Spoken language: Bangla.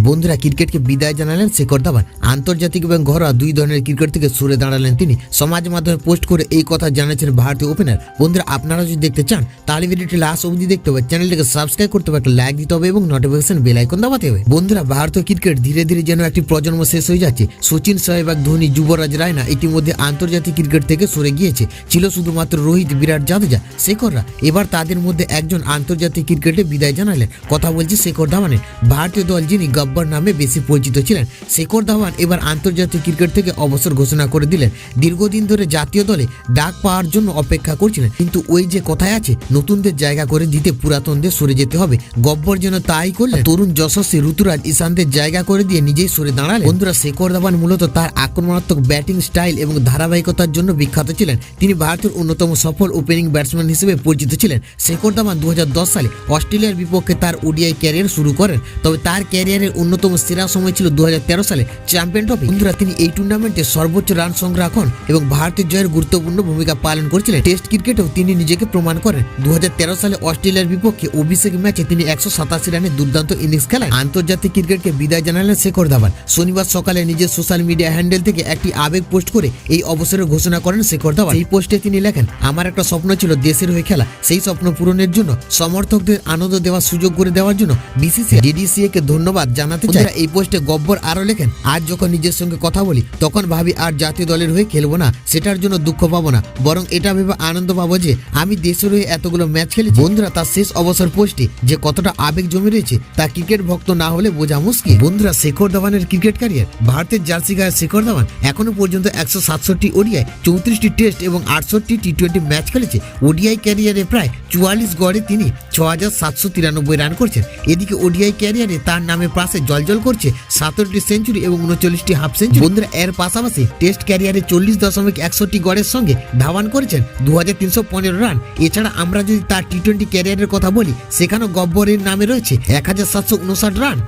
বন্ধুরা, ক্রিকেটকে বিদায় জানালেন শেখর ধাওয়ান। আন্তর্জাতিক এবং ঘরোয়া দুই ধরনের ক্রিকেট থেকে সরে দাঁড়ালেন তিনি। সমাজ মাধ্যমে পোস্ট করে এই কথা জানিয়েছেন ভারতীয় ওপেনার। বন্ধুরা, আপনারা যদি দেখতে চান তাহলে ভিডিওটি লাস্ট অবধি দেখতে হবে, চ্যানেলটিকে সাবস্ক্রাইব করতে হবে, একটা লাইক দিতে হবে এবং নোটিফিকেশন বেল আইকন দাবাতে হবে। বন্ধুরা, ভারতীয় ক্রিকেট ধীরে ধীরে যেন একটি প্রজন্ম শেষ হয়ে যাচ্ছে। সচিন, সেহবাগ, ধোনি, যুবরাজ রায়না ইতিমধ্যে আন্তর্জাতিক ক্রিকেট থেকে সরে গিয়েছে। ছিল শুধুমাত্র রোহিত, বিরাট, জাদেজা, শেখররা। এবার তাদের মধ্যে একজন আন্তর্জাতিক ক্রিকেটে বিদায় জানালেন। কথা বলছি শেখর ধাওয়ানের। ভারতীয় দল যিনি গব্বর নামে বেশি পরিচিত ছিলেন, শেখর ধাওয়ান এবার আন্তর্জাতিক ক্রিকেট থেকে অবসর ঘোষণা করে দিলেন। দীর্ঘদিন ধরে জাতীয় দলে ডাক পাওয়ার জন্য অপেক্ষা করছিলেন, কিন্তু ওই যে কথায় আছে, নতুনদের জায়গা করে দিতে পুরাতনদের সরে যেতে হবে। গব্বর যেন তাই করলেন। তরুণ যশস্বী ঋতুরাজ, ঈশানদের জায়গা করে দিয়ে নিজেই সরে দাঁড়ালেন। বন্ধুরা, শেখর ধাওয়ান মূলত তার আক্রমণাত্মক ব্যাটিং স্টাইল এবং ধারাবাহিকতার জন্য বিখ্যাত ছিলেন। তিনি ভারতের অন্যতম সফল ওপেনিং ব্যাটসম্যান হিসেবে পরিচিত ছিলেন। শেখর ধাওয়ান 2010 সালে অস্ট্রেলিয়ার বিপক্ষে তার ওডিআই ক্যারিয়ার শুরু করেন। তবে তার ক্যারিয়ারের অন্যতম সেরা সময় ছিল 2013 সালে চ্যাম্পিয়ন ট্রফি। বন্ধুরা, তিনি এই টুর্নামেন্টে সর্বোচ্চ রান সংগ্রাহক এবং ভারতের জয়ের গুরুত্বপূর্ণ ভূমিকা পালন করেছিলেন। টেস্ট ক্রিকেটেও তিনি নিজেকে প্রমাণ করেন। 2013 সালে অস্ট্রেলিয়ার বিপক্ষে অভিষেক ম্যাচে তিনি 187 রানের দুর্দান্ত ইনিংস খেলেন। আন্তর্জাতিক ক্রিকেটকে বিদায় জানালেন শেখর ধাওয়ান। শনিবার সকালে নিজের সোশ্যাল মিডিয়া হ্যান্ডেল থেকে একটি আবেগ পোস্ট করে এই অবসরের ঘোষণা করেন শেখর ধাওয়ান। এই পোস্টে তিনি লেখেন, আমার একটা স্বপ্ন ছিল দেশের হয়ে খেলা। সেই স্বপ্ন পূরণের জন্য সমর্থকদের আনন্দ দেওয়ার সুযোগ করে দেওয়ার জন্য বিসিসিআই, ডিডিসিএ কে ধন্যবাদ জানাতে চাই। এই পোস্টে গব্বর আরো লেখেন, আজ যখন নিজের সঙ্গে কথা বলি তখন ভাবি আর জাতীয় দলের হয়ে খেলবো না, সেটার জন্য দুঃখ পাবো না, বরং এটা ভেবে আনন্দ পাবো যে আমি দেশের হয়ে এতগুলো ম্যাচ খেলেছি। বন্ধুরা, তার শেষ অবসর পোস্টে যে কতটা আবেগ জমে রয়েছে তা ক্রিকেট ভক্ত না হলে বোঝা মুশকিল। বন্ধুরা, শেখর ধাওয়ানের ক্রিকেট ক্যারিয়ার। ভারতের জার্সি গায়ে শেখর ধাওয়ান এখনো পর্যন্ত 167 ওডিআই, 34টি টেস্ট এবং 68টি টি20 ম্যাচ খেলেছে। ওডিআই ক্যারিয়ারে প্রায় 44 গড়ে তিনি 6793 রান করছেন। এদিকে ওডিআই ক্যারিয়ারে তার নামে পাশে জলজল করছে 17টি সেঞ্চুরি এবং 39টি হাফ সেঞ্চুরি। বন্ধুরা, এর পাশাপাশি টেস্ট ক্যারিয়ারে 40.61 গড়ের সঙ্গে ধাওয়ান করেছেন 2315 রান। এছাড়া আমরা যদি তার টি20 ক্যারিয়ারের কথা বলি, সেখানেও গব্বরের নামে রয়েছে 1759 রান।